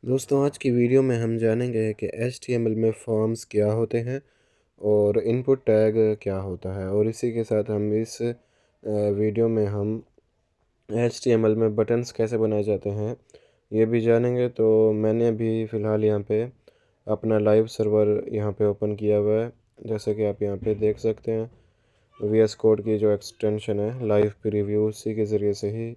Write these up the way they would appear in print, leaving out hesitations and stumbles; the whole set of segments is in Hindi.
दोस्तों आज की वीडियो में हम जानेंगे कि HTML में फॉर्म्स क्या होते हैं और इनपुट टैग क्या होता है। और इसी के साथ हम इस वीडियो में हम HTML में बटन्स कैसे बनाए जाते हैं ये भी जानेंगे। तो मैंने अभी फ़िलहाल यहाँ पे अपना लाइव सर्वर यहाँ पे ओपन किया हुआ है, जैसे कि आप यहाँ पे देख सकते हैं। VS कोड की जो एक्सटेंशन है लाइव प्रीव्यू, उसी के ज़रिए से ही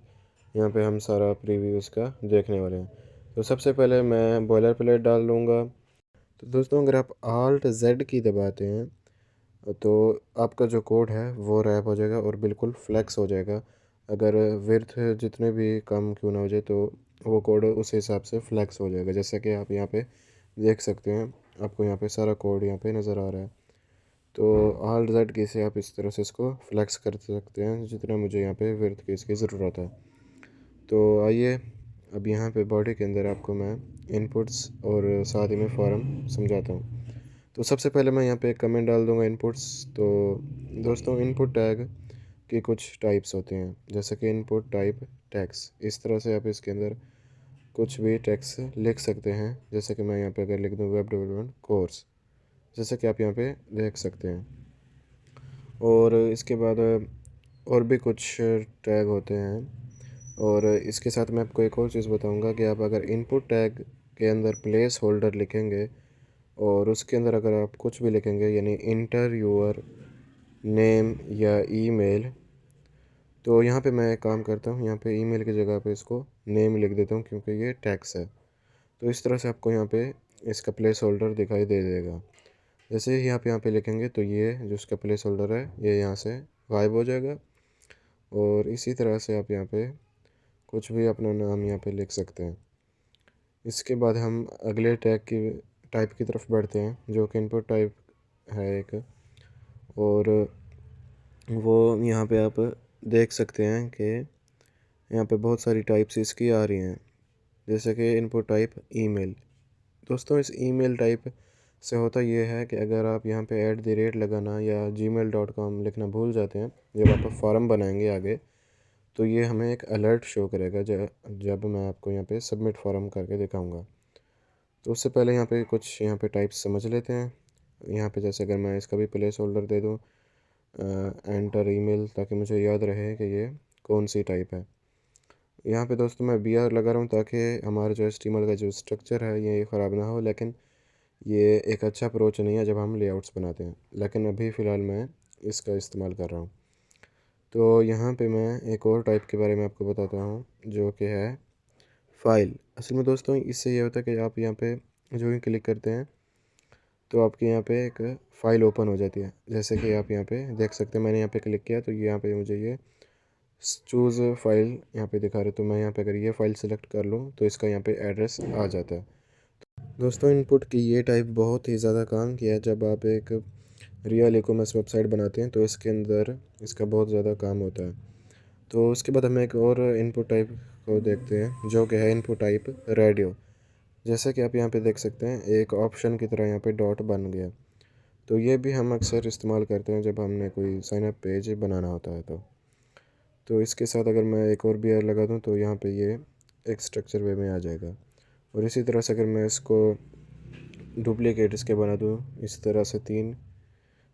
यहाँ पे हम सारा प्रीव्यू इसका देखने वाले हैं। तो सबसे पहले मैं बॉयलर प्लेट डाल लूँगा। तो दोस्तों अगर आप Alt Z की दबाते हैं तो आपका जो कोड है वो रैप हो जाएगा और बिल्कुल फ्लेक्स हो जाएगा। अगर विड्थ जितने भी कम क्यों ना हो जाए तो वो कोड उस हिसाब से फ्लेक्स हो जाएगा, जैसा कि आप यहाँ पे देख सकते हैं। आपको यहाँ पे सारा कोड यहाँ पे नज़र आ रहा है। तो Alt Z की से आप इस तरह से इसको फ्लेक्स कर सकते हैं जितना मुझे यहाँ पे विड्थ की इसकी ज़रूरत है। तो आइए अब यहाँ पे बॉडी के अंदर आपको मैं इनपुट्स और साथ ही में फॉर्म समझाता हूँ। तो सबसे पहले मैं यहाँ पे एक कमेंट डाल दूँगा इनपुट्स। तो दोस्तों इनपुट टैग की कुछ टाइप्स होते हैं, जैसे कि इनपुट टाइप टैग्स। इस तरह से आप इसके अंदर कुछ भी टेक्स्ट लिख सकते हैं, जैसे कि मैं यहाँ पे अगर लिख दूँ वेब डेवलपमेंट कोर्स, जैसे कि आप यहाँ पे देख सकते हैं। और इसके बाद और भी कुछ टैग होते हैं। और इसके साथ मैं आपको एक और चीज़ बताऊंगा कि आप अगर इनपुट टैग के अंदर प्लेस होल्डर लिखेंगे और उसके अंदर अगर आप कुछ भी लिखेंगे, यानी इंटर योर नेम या ईमेल, तो यहाँ पे मैं एक काम करता हूँ, यहाँ पे ईमेल की जगह पे इसको नेम लिख देता हूँ क्योंकि ये टैक्स है। तो इस तरह से आपको यहाँ पे इसका प्लेस होल्डर दिखाई दे देगा। जैसे ही आप यहाँ पे लिखेंगे तो ये जो इसका प्लेस होल्डर है ये यहाँ से गायब हो जाएगा। और इसी तरह से आप यहाँ पे कुछ भी अपना नाम यहाँ पे लिख सकते हैं। इसके बाद हम अगले टैग की टाइप की तरफ बढ़ते हैं, जो कि इनपुट टाइप है एक। और वो यहाँ पे आप देख सकते हैं कि यहाँ पे बहुत सारी टाइप्स इसकी आ रही हैं, जैसे कि इनपुट टाइप ईमेल। दोस्तों इस ईमेल टाइप से होता ये है कि अगर आप यहाँ पे @ लगाना या gmail.com लिखना भूल जाते हैं जब आप फॉर्म बनाएंगे आगे, तो ये हमें एक अलर्ट शो करेगा जब मैं आपको यहाँ पे सबमिट फॉर्म करके दिखाऊंगा। तो उससे पहले यहाँ पे कुछ यहाँ पे टाइप्स समझ लेते हैं। यहाँ पे जैसे अगर मैं इसका भी प्लेस होल्डर दे दूँ एंटर ईमेल, ताकि मुझे याद रहे कि ये कौन सी टाइप है। यहाँ पे दोस्तों मैं BR लगा रहा हूँ ताकि हमारा जो HTML का जो स्ट्रक्चर है ये ख़राब ना हो, लेकिन ये एक अच्छा अप्रोच नहीं है जब हम लेआउट्स बनाते हैं। लेकिन अभी फ़िलहाल मैं इसका इस्तेमाल कर रहा हूँ। तो यहाँ पे मैं एक और टाइप के बारे में आपको बताता हूँ, जो कि है फ़ाइल। असल में दोस्तों इससे ये होता है कि आप यहाँ पे जो ही क्लिक करते हैं तो आपके यहाँ पे एक फ़ाइल ओपन हो जाती है, जैसे कि आप यहाँ पे देख सकते हैं। मैंने यहाँ पे क्लिक किया तो यहाँ पे मुझे ये चूज़ फाइल यहाँ पे दिखा रहे, तो मैं यहाँ पे अगर ये फ़ाइल सेलेक्ट कर लूँ तो इसका यहाँ पे एड्रेस आ जाता है। दोस्तों इनपुट की ये टाइप बहुत ही ज़्यादा काम किया है। जब आप एक रियल ई-कॉमर्स वेबसाइट बनाते हैं तो इसके अंदर इसका बहुत ज़्यादा काम होता है। तो उसके बाद हम एक और इनपुट टाइप को देखते हैं, जो कि है इनपुट टाइप रेडियो। जैसे कि आप यहाँ पे देख सकते हैं एक ऑप्शन की तरह यहाँ पे डॉट बन गया। तो ये भी हम अक्सर इस्तेमाल करते हैं जब हमने कोई साइन अप पेज बनाना होता है। तो इसके साथ अगर मैं एक और BR लगा दूँ तो यहाँ पे ये एक स्ट्रक्चर वे में आ जाएगा। और इसी तरह से अगर मैं इसको डुप्लीकेट इसके बना दूँ इस तरह से 3,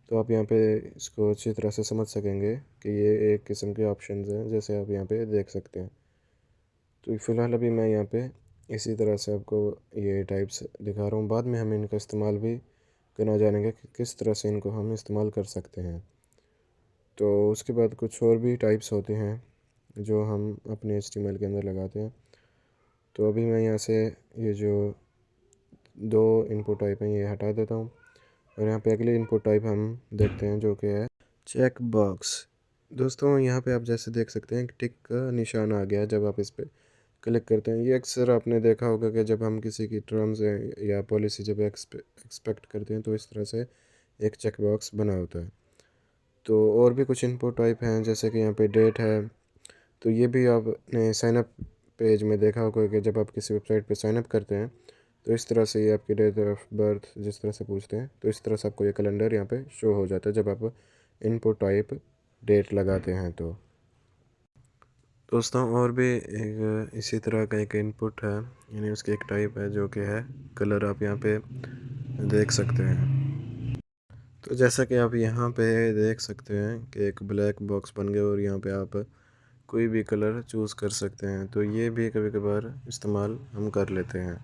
तो आप यहाँ पे इसको अच्छी तरह से समझ सकेंगे कि ये एक किस्म के ऑप्शंस हैं, जैसे आप यहाँ पे देख सकते हैं। तो फ़िलहाल अभी मैं यहाँ पे इसी तरह से आपको ये टाइप्स दिखा रहा हूँ। बाद में हम इनका इस्तेमाल भी करना जानेंगे कि किस तरह से इनको हम इस्तेमाल कर सकते हैं। तो उसके बाद कुछ और भी टाइप्स होते हैं जो हम अपने HTML के अंदर लगाते हैं। तो अभी मैं यहाँ से ये जो 2 इनपुट टाइप हैं ये हटा देता हूँ और यहाँ पे अगली इनपुट टाइप हम देखते हैं, जो कि है चेक बॉक्स। दोस्तों यहाँ पे आप जैसे देख सकते हैं कि टिक का निशान आ गया जब आप इस पर क्लिक करते हैं। ये अक्सर आपने देखा होगा कि जब हम किसी की टर्म्स या पॉलिसी जब एक्सपेक्ट करते हैं तो इस तरह से एक चेक बॉक्स बना होता है। तो और भी कुछ इनपुट टाइप हैं, जैसे कि यहाँ पे डेट है। तो ये भी आपने साइनअप पेज में देखा होगा कि जब आप किसी वेबसाइट पे साइनअप करते हैं तो इस तरह से ये आपकी डेट ऑफ बर्थ जिस तरह से पूछते हैं, तो इस तरह से आपको ये कैलेंडर यहाँ पे शो हो जाता है जब आप इनपुट टाइप डेट लगाते हैं। तो दोस्तों और भी एक इसी तरह का एक इनपुट है, यानी उसकी एक टाइप है जो कि है कलर। आप यहाँ पे देख सकते हैं। तो जैसा कि आप यहाँ पे देख सकते हैं कि एक ब्लैक बॉक्स बन गया और यहाँ पे आप कोई भी कलर चूज़ कर सकते हैं। तो ये भी कभी कभार इस्तेमाल हम कर लेते हैं।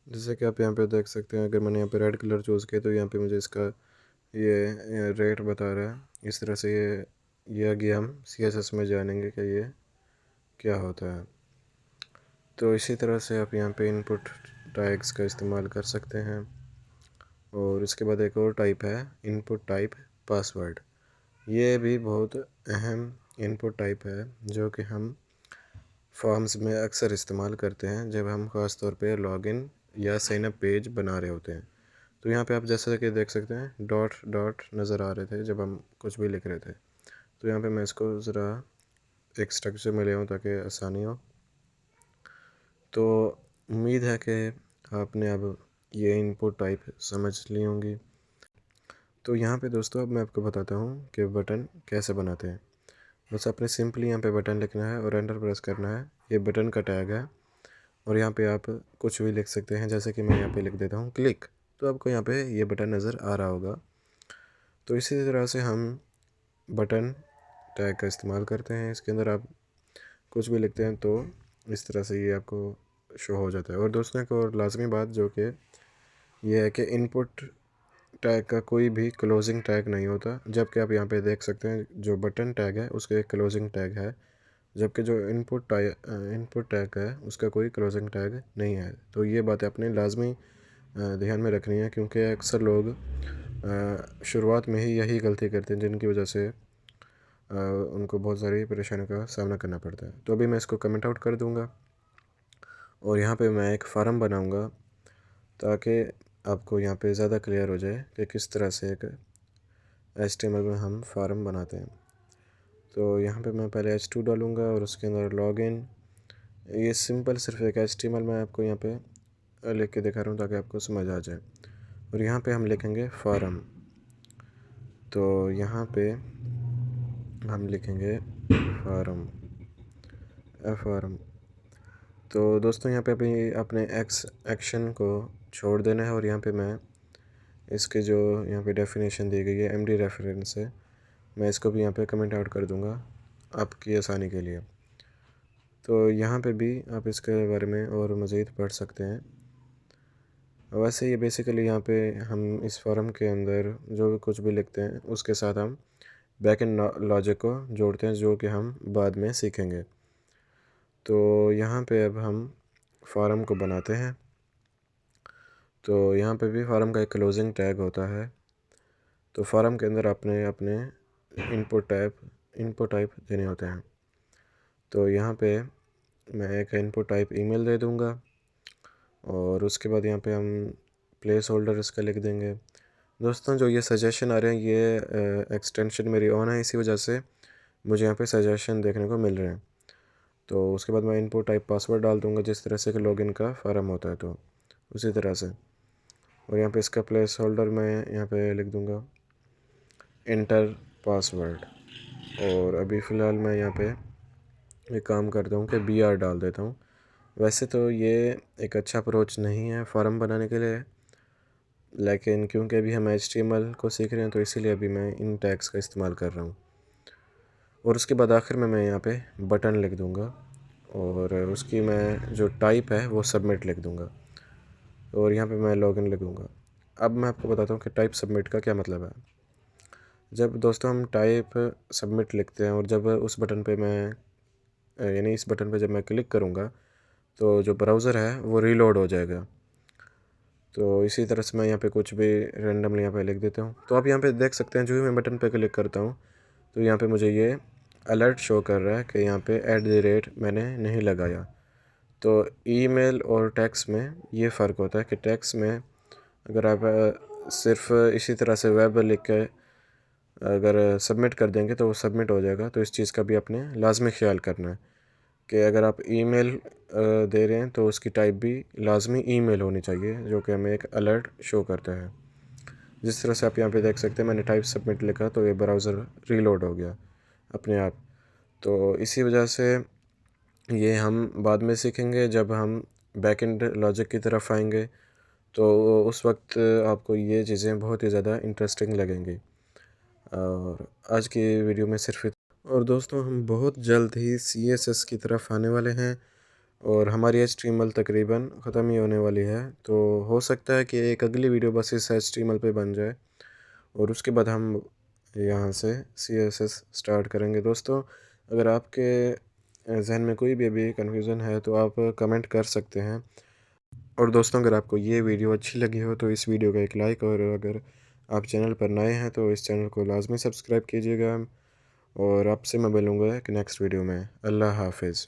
जैसे कि आप यहाँ पे देख सकते हैं, अगर मैंने यहाँ पे रेड कलर चूज़ किया तो यहाँ पे मुझे इसका ये रेट बता रहा है। इस तरह से ये आगे हम CSS में जानेंगे कि ये क्या होता है। तो इसी तरह से आप यहाँ पे इनपुट टैग्स का इस्तेमाल कर सकते हैं। और इसके बाद एक और टाइप है इनपुट टाइप पासवर्ड। ये भी बहुत अहम इनपुट टाइप है जो कि हम फॉर्म्स में अक्सर इस्तेमाल करते हैं जब हम ख़ास तौर पे लॉगिन या साइन अप पेज बना रहे होते हैं। तो यहाँ पे आप जैसे कि देख सकते हैं डॉट डॉट नज़र आ रहे थे जब हम कुछ भी लिख रहे थे। तो यहाँ पे मैं इसको ज़रा एक स्ट्रक्चर में ले आऊँ ताकि आसानी हो। तो उम्मीद है कि आपने अब ये इनपुट टाइप समझ ली होंगी। तो यहाँ पे दोस्तों अब मैं आपको बताता हूँ कि बटन कैसे बनाते हैं। बस आपने सिंपली यहाँ पे बटन लिखना है और एंटर प्रेस करना है। ये बटन का टैग है और यहाँ पे आप कुछ भी लिख सकते हैं, जैसे कि मैं यहाँ पे लिख देता हूँ क्लिक। तो आपको यहाँ पे ये बटन नज़र आ रहा होगा। तो इसी तरह से हम बटन टैग का इस्तेमाल करते हैं। इसके अंदर आप कुछ भी लिखते हैं तो इस तरह से ये आपको शो हो जाता है। और दोस्तों एक और लाजमी बात जो कि ये है कि इनपुट टैग का कोई भी क्लोजिंग टैग नहीं होता, जबकि आप यहाँ पे देख सकते हैं जो बटन टैग है उसके एक क्लोजिंग टैग है, जबकि जो इनपुट टैग है उसका कोई क्लोजिंग टैग नहीं है। तो ये बातें अपने लाजमी ध्यान में रखनी है, क्योंकि अक्सर लोग शुरुआत में ही यही गलती करते हैं जिनकी वजह से उनको बहुत सारी परेशानियों का सामना करना पड़ता है। तो अभी मैं इसको कमेंट आउट कर दूँगा और यहाँ पे मैं एक फार्म बनाऊँगा ताकि आपको यहाँ पे ज़्यादा क्लियर हो जाए कि किस तरह से एक HTML में हम फार्म बनाते हैं। तो यहाँ पे मैं पहले H2 डालूँगा और उसके अंदर लॉगिन। ये सिंपल सिर्फ एक HTML मैं आपको यहाँ पे लिख के दिखा रहा हूँ ताकि आपको समझ आ जाए। और यहाँ पे हम लिखेंगे फार्म। तो यहाँ पे हम लिखेंगे फार्म फार्म। तो दोस्तों यहाँ पे अभी अपने एक्शन को छोड़ देना है और यहाँ पे मैं इसके जो यहाँ पे डेफिनेशन दी गई है MD रेफरेंस है, मैं इसको भी यहाँ पे कमेंट आउट कर दूँगा आपकी आसानी के लिए। तो यहाँ पे भी आप इसके बारे में और मज़ीद पढ़ सकते हैं। वैसे ये बेसिकली यहाँ पे हम इस फॉर्म के अंदर जो भी कुछ भी लिखते हैं उसके साथ हम बैक एंड लॉजिक को जोड़ते हैं जो कि हम बाद में सीखेंगे। तो यहाँ पे अब हम फॉर्म को बनाते हैं। तो यहाँ पे भी फॉर्म का एक क्लोजिंग टैग होता है। तो फॉर्म के अंदर आपने अपने इनपुट टाइप देने होते हैं। तो यहाँ पे मैं एक इनपुट टाइप ईमेल दे दूँगा और उसके बाद यहाँ पे हम प्लेस होल्डर इसका लिख देंगे। दोस्तों जो ये सजेशन आ रहे हैं ये एक्सटेंशन मेरी ऑन है, इसी वजह से मुझे यहाँ पे सजेशन देखने को मिल रहे हैं। तो उसके बाद मैं इनपुट टाइप पासवर्ड डाल दूँगा जिस तरह से कि लॉगिन का फार्म होता है, तो उसी तरह से। और यहाँ पे इसका प्लेस होल्डर मैं यहाँ पे लिख दूँगा इंटर पासवर्ड। और अभी फ़िलहाल मैं यहाँ पे एक काम करता हूँ कि BR डाल देता हूँ। वैसे तो ये एक अच्छा अप्रोच नहीं है फॉर्म बनाने के लिए, लेकिन क्योंकि अभी हम HTML को सीख रहे हैं तो इसीलिए अभी मैं इन टैग्स का इस्तेमाल कर रहा हूँ। और उसके बाद आखिर में मैं यहाँ पे बटन लिख दूँगा और उसकी मैं जो टाइप है वो सबमिट लिख दूँगा और यहाँ पे मैं लॉगिन लिखूँगा। अब मैं आपको बताता हूँ कि टाइप सबमिट का क्या मतलब है। जब दोस्तों हम टाइप सबमिट लिखते हैं और जब उस बटन पे मैं यानी इस बटन पे जब मैं क्लिक करूँगा तो जो ब्राउज़र है वो रीलोड हो जाएगा। तो इसी तरह से मैं यहाँ पे कुछ भी रैंडमली यहाँ पे लिख देता हूँ। तो आप यहाँ पे देख सकते हैं जो ही मैं बटन पे क्लिक करता हूँ तो यहाँ पे मुझे ये अलर्ट शो कर रहा है कि यहाँ पे @ मैंने नहीं लगाया। तो ईमेल और टेक्स्ट में ये फ़र्क होता है कि टेक्स्ट में अगर आप सिर्फ इसी तरह से वेब लिख के अगर सबमिट कर देंगे तो वो सबमिट हो जाएगा। तो इस चीज़ का भी आपने लाजमी ख्याल करना है कि अगर आप ईमेल दे रहे हैं तो उसकी टाइप भी लाजमी ईमेल होनी चाहिए, जो कि हमें एक अलर्ट शो करता है। जिस तरह से आप यहाँ पे देख सकते हैं मैंने टाइप सबमिट लिखा तो ये ब्राउज़र रीलोड हो गया अपने आप। तो इसी वजह से ये हम बाद में सीखेंगे जब हम बैकएंड लॉजिक की तरफ आएंगे, तो उस वक्त आपको ये चीज़ें बहुत ही ज़्यादा इंटरेस्टिंग लगेंगी। और आज की वीडियो में सिर्फ और दोस्तों, हम बहुत जल्द ही CSS की तरफ आने वाले हैं और हमारी HTML तकरीबन ख़त्म ही होने वाली है। तो हो सकता है कि एक अगली वीडियो बस इस HTML पे बन जाए और उसके बाद हम यहाँ से CSS स्टार्ट करेंगे। दोस्तों, अगर आपके जहन में कोई भी अभी कन्फ्यूज़न है तो आप कमेंट कर सकते हैं। और दोस्तों, अगर आपको ये वीडियो अच्छी लगी हो तो इस वीडियो का एक लाइक, और अगर आप चैनल पर नए हैं तो इस चैनल को लाजमी सब्सक्राइब कीजिएगा। और आपसे मैं मिलूँगा एक नेक्स्ट वीडियो में। अल्लाह हाफिज़।